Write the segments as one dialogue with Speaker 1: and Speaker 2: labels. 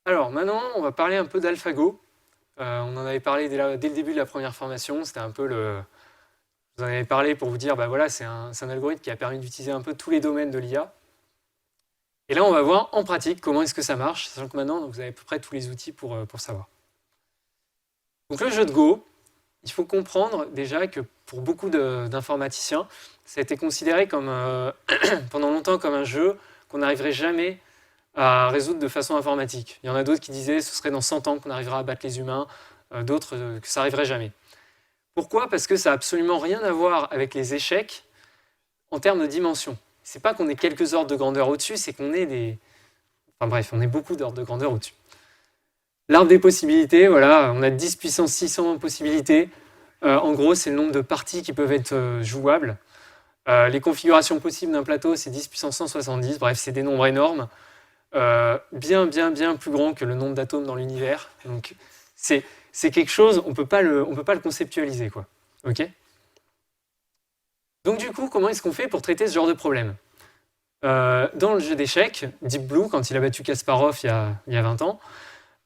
Speaker 1: Alors maintenant, on va parler un peu d'AlphaGo. On en avait parlé dès le début de la première formation. C'était un peu le... Je vous en avais parlé pour vous dire, bah voilà, c'est un algorithme qui a permis d'utiliser un peu tous les domaines de l'IA. Et là, on va voir en pratique comment est-ce que ça marche, sachant que maintenant, vous avez à peu près tous les outils pour savoir. Donc le jeu de Go, il faut comprendre déjà que pour beaucoup d'informaticiens, ça a été considéré comme, pendant longtemps comme un jeu qu'on n'arriverait jamais à résoudre de façon informatique. Il y en a d'autres qui disaient que ce serait dans 100 ans qu'on arrivera à battre les humains, d'autres que ça n'arriverait jamais. Pourquoi? Parce que ça n'a absolument rien à voir avec les échecs en termes de dimension. C'est pas qu'on est quelques ordres de grandeur au-dessus, c'est qu'on est des... Enfin bref, on est beaucoup d'ordres de grandeur au-dessus. L'arbre des possibilités, voilà, on a 10 puissance 600 possibilités. En gros, c'est le nombre de parties qui peuvent être jouables. Les configurations possibles d'un plateau, c'est 10 puissance 170. Bref, c'est des nombres énormes. Bien plus grands que le nombre d'atomes dans l'univers. Donc, c'est quelque chose, on peut pas le conceptualiser, quoi. Ok? Donc, du coup, comment est-ce qu'on fait pour traiter ce genre de problème? Dans le jeu d'échecs, Deep Blue, quand il a battu Kasparov il y a 20 ans,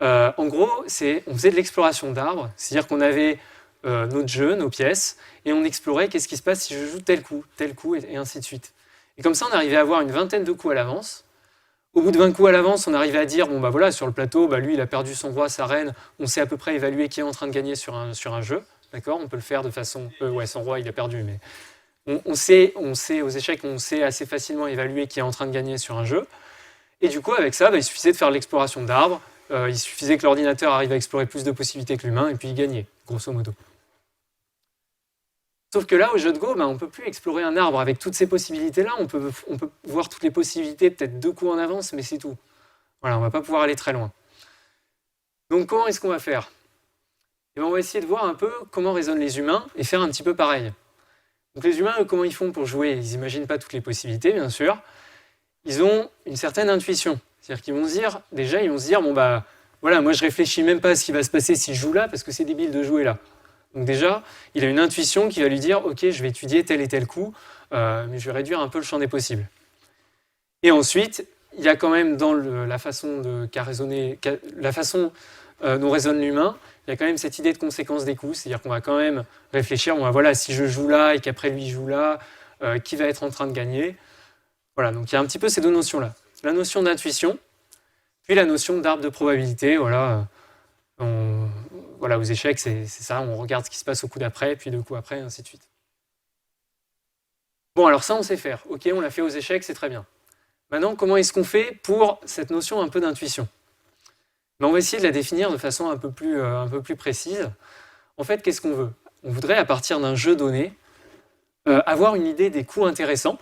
Speaker 1: en gros, on faisait de l'exploration d'arbres, c'est-à-dire qu'on avait notre jeu, nos pièces, et on explorait qu'est-ce qui se passe si je joue tel coup, et ainsi de suite. Et comme ça, on arrivait à avoir une vingtaine de coups à l'avance. Au bout de 20 coups à l'avance, on arrivait à dire, bon bah voilà, sur le plateau, bah lui il a perdu son roi, sa reine, on sait à peu près évaluer qui est en train de gagner sur un jeu, d'accord? On peut le faire de façon... ouais, son roi il a perdu, mais... On sait aux échecs, on sait assez facilement évaluer qui est en train de gagner sur un jeu. Et du coup, avec ça, bah, il suffisait de faire l'exploration d'arbres, il suffisait que l'ordinateur arrive à explorer plus de possibilités que l'humain, et puis il gagnait, grosso modo. Sauf que là, au jeu de Go, bah, on ne peut plus explorer un arbre avec toutes ces possibilités-là. On peut voir toutes les possibilités, peut-être 2 coups en avance, mais c'est tout. Voilà, on ne va pas pouvoir aller très loin. Donc comment est-ce qu'on va faire? Et bien, on va essayer de voir un peu comment raisonnent les humains et faire un petit peu pareil. Donc les humains, comment ils font pour jouer? Ils n'imaginent pas toutes les possibilités, bien sûr. Ils ont une certaine intuition. C'est-à-dire qu'ils vont se dire, bon bah, voilà, moi je réfléchis même pas à ce qui va se passer si je joue là, parce que c'est débile de jouer là. Donc déjà, il a une intuition qui va lui dire, ok, je vais étudier tel et tel coup, mais je vais réduire un peu le champ des possibles. Et ensuite, il y a quand même dans la façon dont raisonne l'humain, il y a quand même cette idée de conséquence des coups, c'est-à-dire qu'on va quand même réfléchir, bon, voilà, si je joue là et qu'après lui joue là, qui va être en train de gagner? Voilà, donc il y a un petit peu ces deux notions-là. La notion d'intuition, puis la notion d'arbre de probabilité, voilà, voilà, aux échecs, c'est ça, on regarde ce qui se passe au coup d'après, puis 2 coups après, et ainsi de suite. Bon, alors ça, on sait faire. Ok, on l'a fait aux échecs, c'est très bien. Maintenant, comment est-ce qu'on fait pour cette notion un peu d'intuition? Ben, on va essayer de la définir de façon un peu plus précise. En fait, qu'est-ce qu'on veut? On voudrait, à partir d'un jeu donné, avoir une idée des coups intéressants,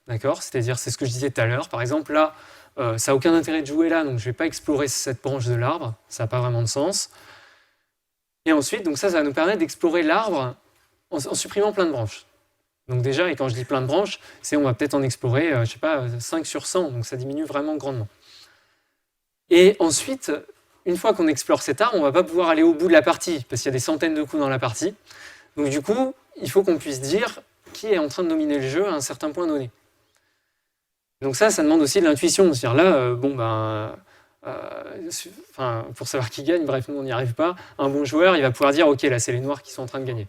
Speaker 1: d'accord? C'est-à-dire, c'est ce que je disais tout à l'heure. Par exemple, là, ça n'a aucun intérêt de jouer là, donc je ne vais pas explorer cette branche de l'arbre, ça n'a pas vraiment de sens. Et ensuite, donc ça va nous permettre d'explorer l'arbre en supprimant plein de branches. Donc déjà, et quand je dis plein de branches, c'est on va peut-être en explorer, je sais pas, 5 sur 100, donc ça diminue vraiment grandement. Et ensuite, une fois qu'on explore cet arbre, on ne va pas pouvoir aller au bout de la partie, parce qu'il y a des centaines de coups dans la partie. Donc du coup, il faut qu'on puisse dire qui est en train de dominer le jeu à un certain point donné. Donc ça demande aussi de l'intuition. C'est-à-dire là, pour savoir qui gagne, bref, nous on n'y arrive pas. Un bon joueur, il va pouvoir dire, ok, là c'est les noirs qui sont en train de gagner.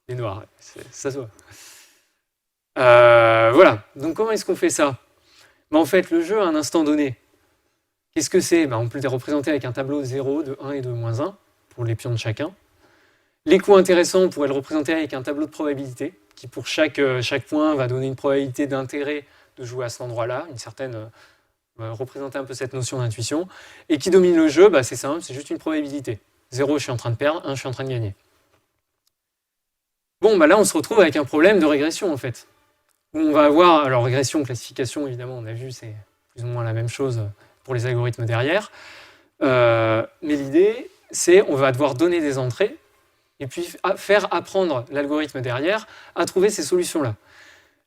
Speaker 1: Les noirs, ça se voit. Voilà, donc comment est-ce qu'on fait ça? En fait, le jeu à un instant donné, qu'est-ce que c'est? On peut les représenter avec un tableau de 0, de 1 et de moins 1, pour les pions de chacun. Les coups intéressants, on pourrait le représenter avec un tableau de probabilité, qui pour chaque point va donner une probabilité d'intérêt de jouer à cet endroit-là, une certaine... représenter un peu cette notion d'intuition. Et qui domine le jeu, c'est simple, c'est juste une probabilité. 0, je suis en train de perdre, 1, je suis en train de gagner. Bon, là, on se retrouve avec un problème de régression, en fait. Où on va avoir, alors régression, classification, évidemment, on a vu, c'est plus ou moins la même chose pour les algorithmes derrière. Mais l'idée, c'est on va devoir donner des entrées et puis faire apprendre l'algorithme derrière à trouver ces solutions-là.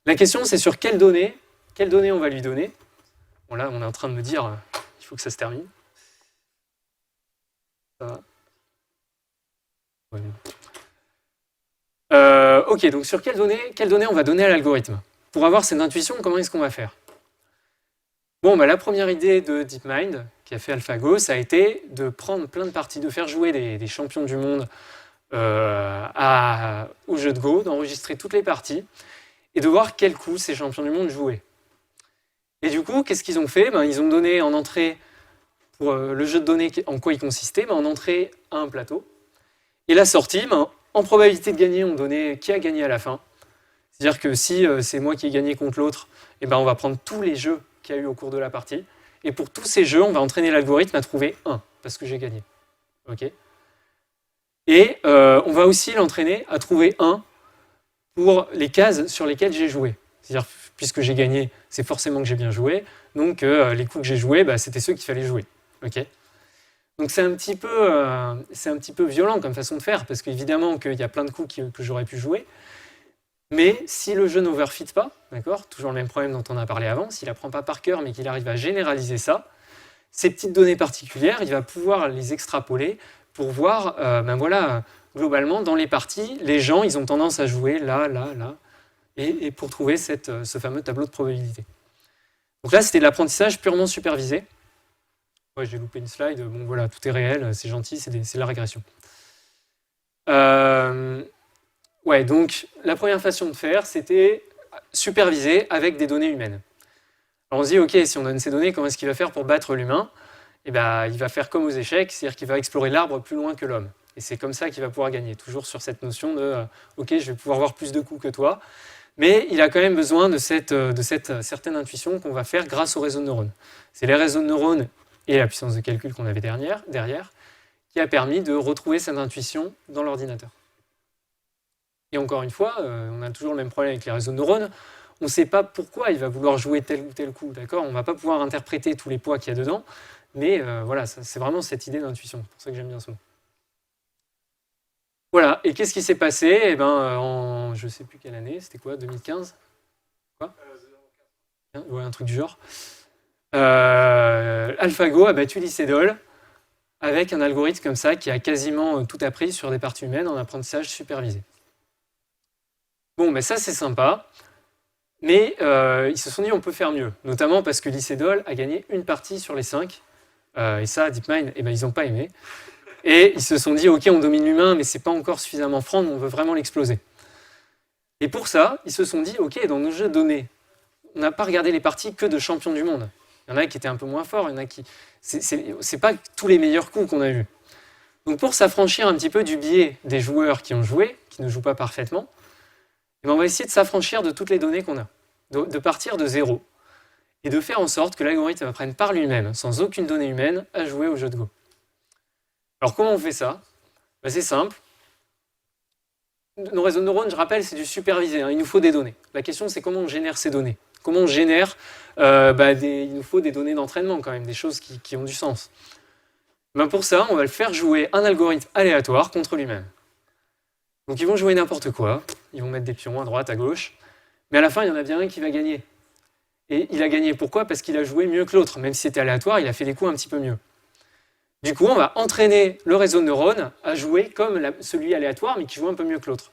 Speaker 1: La question, c'est sur quelles données on va lui donner. Bon, là, on est en train de me dire, il faut que ça se termine. Ça va. Ouais. Ok, donc sur quelles données on va donner à l'algorithme? Pour avoir cette intuition, comment est-ce qu'on va faire? Bon, bah, la première idée de DeepMind, qui a fait AlphaGo, ça a été de prendre plein de parties, de faire jouer des champions du monde au jeu de Go, d'enregistrer toutes les parties, et de voir quel coup ces champions du monde jouaient. Et du coup, qu'est-ce qu'ils ont fait? Ils ont donné en entrée, pour le jeu de données, en quoi il consistait, en entrée à un plateau. Et la sortie, en probabilité de gagner, on donnait qui a gagné à la fin. C'est-à-dire que si c'est moi qui ai gagné contre l'autre, on va prendre tous les jeux qu'il y a eu au cours de la partie. Et pour tous ces jeux, on va entraîner l'algorithme à trouver 1, parce que j'ai gagné. Okay, et on va aussi l'entraîner à trouver 1 pour les cases sur lesquelles j'ai joué. C'est-à-dire, puisque j'ai gagné, c'est forcément que j'ai bien joué. Donc, les coups que j'ai joués, c'était ceux qu'il fallait jouer. Okay, donc, c'est un petit peu violent comme façon de faire, parce qu'évidemment qu'il y a plein de coups que j'aurais pu jouer. Mais si le jeu n'overfit pas, d'accord, toujours le même problème dont on a parlé avant, s'il n'apprend pas par cœur, mais qu'il arrive à généraliser ça, ces petites données particulières, il va pouvoir les extrapoler pour voir, globalement, dans les parties, les gens, ils ont tendance à jouer là, là, là, et pour trouver ce fameux tableau de probabilité. Donc là, c'était de l'apprentissage purement supervisé. Ouais, j'ai loupé une slide. Bon, voilà, tout est réel, c'est gentil, c'est la régression. Ouais, donc la première façon de faire, c'était superviser avec des données humaines. Alors on se dit, ok, si on donne ces données, comment est-ce qu'il va faire pour battre l'humain? Il va faire comme aux échecs, c'est-à-dire qu'il va explorer l'arbre plus loin que l'homme. Et c'est comme ça qu'il va pouvoir gagner, toujours sur cette notion de, ok, je vais pouvoir voir plus de coups que toi, mais il a quand même besoin de cette certaine intuition qu'on va faire grâce aux réseaux de neurones. C'est les réseaux de neurones et la puissance de calcul qu'on avait derrière qui a permis de retrouver cette intuition dans l'ordinateur. Et encore une fois, on a toujours le même problème avec les réseaux de neurones. On ne sait pas pourquoi il va vouloir jouer tel ou tel coup, d'accord? On ne va pas pouvoir interpréter tous les poids qu'il y a dedans, mais voilà, c'est vraiment cette idée d'intuition. C'est pour ça que j'aime bien ce mot. Voilà, et qu'est-ce qui s'est passé? En je ne sais plus quelle année, c'était quoi, 2015? Quoi? Ouais, un truc du genre. AlphaGo a battu Licedol avec un algorithme comme ça qui a quasiment tout appris sur des parties humaines en apprentissage supervisé. Bon, mais ça c'est sympa, mais ils se sont dit on peut faire mieux, notamment parce que Licedol a gagné une partie sur les 5, et ça, DeepMind, ils n'ont pas aimé. Et ils se sont dit ok, on domine l'humain, mais c'est pas encore suffisamment franc, on veut vraiment l'exploser. Et pour ça, ils se sont dit ok, dans nos jeux de données, on n'a pas regardé les parties que de champions du monde. Il y en a qui étaient un peu moins forts, il y en a qui... C'est pas tous les meilleurs coups qu'on a eus. Donc pour s'affranchir un petit peu du biais des joueurs qui ont joué, qui ne jouent pas parfaitement, on va essayer de s'affranchir de toutes les données qu'on a, de partir de zéro, et de faire en sorte que l'algorithme apprenne par lui-même, sans aucune donnée humaine, à jouer au jeu de Go. Alors comment on fait ça? C'est simple. Nos réseaux de neurones, je rappelle, c'est du supervisé, il nous faut des données. La question c'est comment on génère ces données. Comment on génère il nous faut des données d'entraînement quand même, des choses qui ont du sens. Pour ça, on va le faire jouer un algorithme aléatoire contre lui-même. Donc ils vont jouer n'importe quoi, ils vont mettre des pions à droite, à gauche, mais à la fin, il y en a bien un qui va gagner. Et il a gagné pourquoi? Parce qu'il a joué mieux que l'autre. Même si c'était aléatoire, il a fait des coups un petit peu mieux. Du coup, on va entraîner le réseau de neurones à jouer comme celui aléatoire, mais qui joue un peu mieux que l'autre.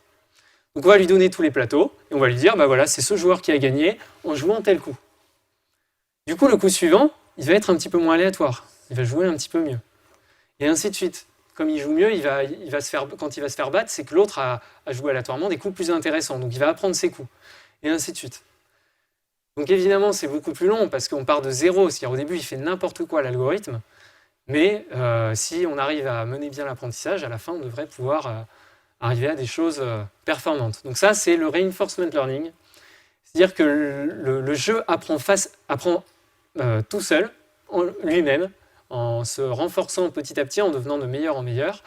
Speaker 1: Donc on va lui donner tous les plateaux, et on va lui dire, voilà, c'est ce joueur qui a gagné en jouant tel coup. Du coup, le coup suivant, il va être un petit peu moins aléatoire. Il va jouer un petit peu mieux. Et ainsi de suite. Comme il joue mieux, quand il va se faire battre, c'est que l'autre a joué aléatoirement des coups plus intéressants. Donc il va apprendre ses coups. Et ainsi de suite. Donc évidemment, c'est beaucoup plus long parce qu'on part de zéro. C'est-à-dire au début, il fait n'importe quoi l'algorithme. Mais si on arrive à mener bien l'apprentissage, à la fin, on devrait pouvoir arriver à des choses performantes. Donc ça, c'est le reinforcement learning. C'est-à-dire que le jeu apprend tout seul, lui-même, en se renforçant petit à petit, en devenant de meilleur en meilleur,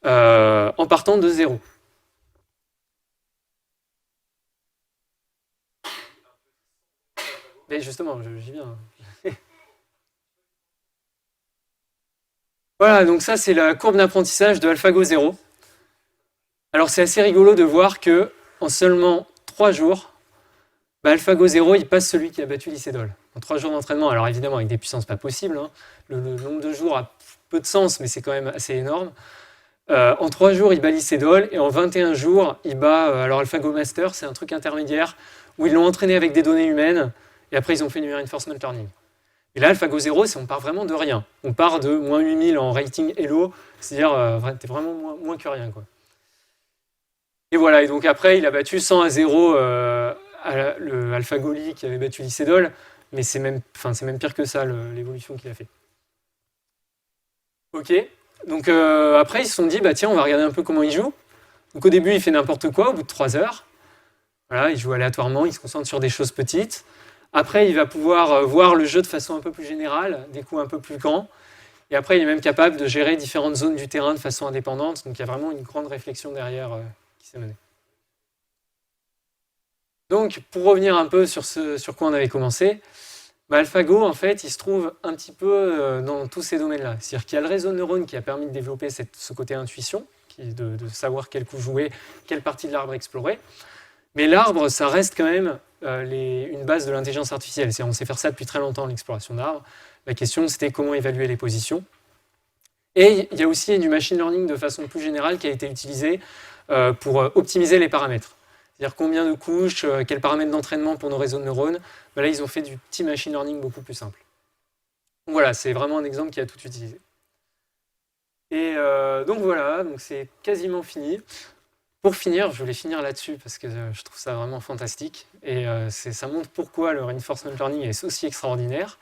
Speaker 1: en partant de zéro. Mais justement, j'y viens. Voilà, donc ça c'est la courbe d'apprentissage de AlphaGo 0. Alors c'est assez rigolo de voir que en seulement 3 jours, AlphaGo 0, il passe celui qui a battu Licedol. En 3 jours d'entraînement, alors évidemment avec des puissances pas possibles, hein. Le nombre de jours a peu de sens, mais c'est quand même assez énorme. En 3 jours, il bat Licedol, et en 21 jours, il bat... alors AlphaGo Master, c'est un truc intermédiaire, où ils l'ont entraîné avec des données humaines, et après ils ont fait du reinforcement learning. Et là, AlphaGo 0, on part vraiment de rien. On part de moins 8000 en rating Elo, c'est-à-dire t'es vraiment moins que rien, quoi. Et voilà, et donc après, il a battu 100 à 0 le AlphaGo Lee qui avait battu Licedol, mais c'est même pire que ça, l'évolution qu'il a fait. Ok, donc après, ils se sont dit, bah tiens, on va regarder un peu comment il joue. Donc au début, il fait n'importe quoi, au bout de 3 heures. Voilà, il joue aléatoirement, il se concentre sur des choses petites. Après, il va pouvoir voir le jeu de façon un peu plus générale, des coups un peu plus grands. Et après, il est même capable de gérer différentes zones du terrain de façon indépendante. Donc il y a vraiment une grande réflexion derrière qui s'est menée. Donc, pour revenir un peu sur quoi on avait commencé, bah, AlphaGo, en fait, il se trouve un petit peu dans tous ces domaines-là. C'est-à-dire qu'il y a le réseau de neurones qui a permis de développer ce côté intuition, de savoir quel coup jouer, quelle partie de l'arbre explorer. Mais l'arbre, ça reste quand même une base de l'intelligence artificielle. On sait faire ça depuis très longtemps, l'exploration d'arbres. La question, c'était comment évaluer les positions. Et il y a aussi du machine learning de façon plus générale qui a été utilisé pour optimiser les paramètres. C'est-à-dire combien de couches, quels paramètres d'entraînement pour nos réseaux de neurones. Ben là, ils ont fait du petit machine learning beaucoup plus simple. Donc voilà, c'est vraiment un exemple qui a tout utilisé. Et donc voilà, donc c'est quasiment fini. Pour finir, je voulais finir là-dessus parce que je trouve ça vraiment fantastique. Et ça montre pourquoi le reinforcement learning est aussi extraordinaire.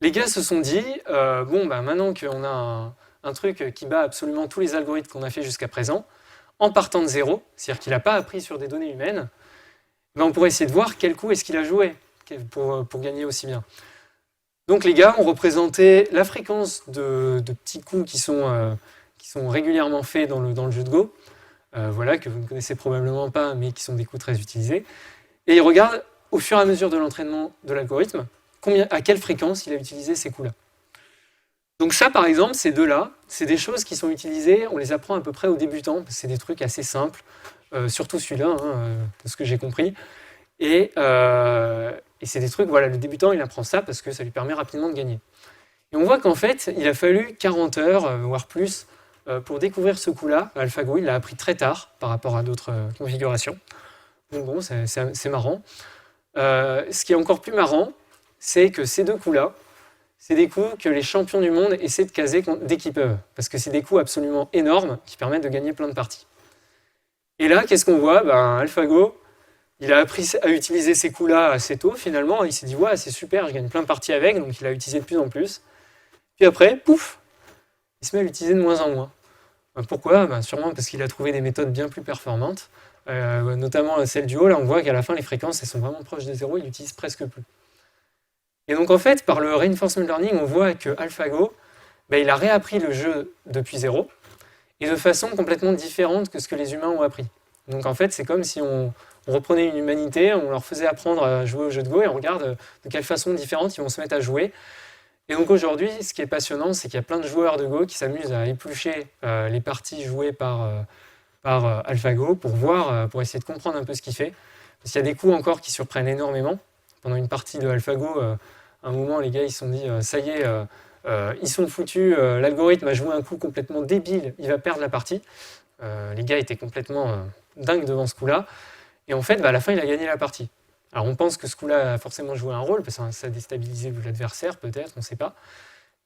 Speaker 1: Les gars se sont dit, bon, bah, maintenant qu'on a un truc qui bat absolument tous les algorithmes qu'on a fait jusqu'à présent, en partant de zéro, c'est-à-dire qu'il n'a pas appris sur des données humaines, ben on pourrait essayer de voir quel coup est-ce qu'il a joué pour gagner aussi bien. Donc les gars ont représenté la fréquence de petits coups qui sont régulièrement faits dans le jeu de Go, voilà, que vous ne connaissez probablement pas, mais qui sont des coups très utilisés. Et ils regardent au fur et à mesure de l'entraînement de l'algorithme, à quelle fréquence il a utilisé ces coups-là. Donc ça, par exemple, ces deux-là, c'est des choses qui sont utilisées, on les apprend à peu près aux débutants, c'est des trucs assez simples, surtout celui-là, de ce que j'ai compris. Et c'est des trucs, voilà, le débutant, il apprend ça parce que ça lui permet rapidement de gagner. Et on voit qu'en fait, il a fallu 40 heures, voire plus, pour découvrir ce coup-là. AlphaGo, il l'a appris très tard par rapport à d'autres configurations. Donc bon, c'est marrant. Ce qui est encore plus marrant, c'est que ces deux coups-là, c'est des coups que les champions du monde essaient de caser dès qu'ils peuvent. Parce que c'est des coups absolument énormes qui permettent de gagner plein de parties. Et là, qu'est-ce qu'on voit ? AlphaGo, il a appris à utiliser ces coups-là assez tôt, finalement. Il s'est dit, ouais, c'est super, je gagne plein de parties avec, donc il a utilisé de plus en plus. Puis après, pouf, il se met à l'utiliser de moins en moins. Pourquoi ? Sûrement parce qu'il a trouvé des méthodes bien plus performantes, notamment celle du haut. Là, on voit qu'à la fin, les fréquences elles sont vraiment proches de zéro, il l'utilise presque plus. Et donc, en fait, par le reinforcement learning, on voit que AlphaGo, il a réappris le jeu depuis zéro, et de façon complètement différente que ce que les humains ont appris. Donc, en fait, c'est comme si on reprenait une humanité, on leur faisait apprendre à jouer au jeu de Go, et on regarde de quelle façon différente ils vont se mettre à jouer. Et donc aujourd'hui, ce qui est passionnant, c'est qu'il y a plein de joueurs de Go qui s'amusent à éplucher les parties jouées par AlphaGo pour essayer de comprendre un peu ce qu'il fait. Parce qu'il y a des coups encore qui surprennent énormément. Pendant une partie de AlphaGo, à un moment, les gars ils se sont dit ça y est, ils sont foutus, l'algorithme a joué un coup complètement débile, il va perdre la partie. Les gars étaient complètement dingues devant ce coup-là. Et en fait, à la fin, il a gagné la partie. Alors on pense que ce coup-là a forcément joué un rôle, parce que ça a déstabilisé l'adversaire, peut-être, on ne sait pas.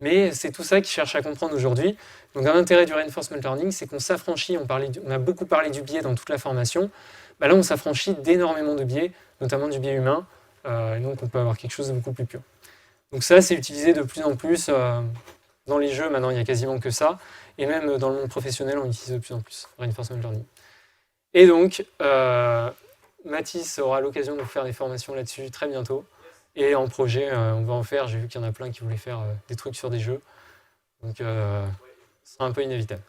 Speaker 1: Mais c'est tout ça qu'ils cherchent à comprendre aujourd'hui. Donc un intérêt du reinforcement learning, c'est qu'on s'affranchit, on a beaucoup parlé du biais dans toute la formation, là on s'affranchit d'énormément de biais, notamment du biais humain, et donc on peut avoir quelque chose de beaucoup plus pur. Donc ça, c'est utilisé de plus en plus dans les jeux, maintenant il n'y a quasiment que ça, et même dans le monde professionnel, on utilise de plus en plus reinforcement learning. Et donc, Mathis aura l'occasion de vous faire des formations là-dessus très bientôt. Et en projet, on va en faire. J'ai vu qu'il y en a plein qui voulaient faire des trucs sur des jeux. Donc, ce sera un peu inévitable.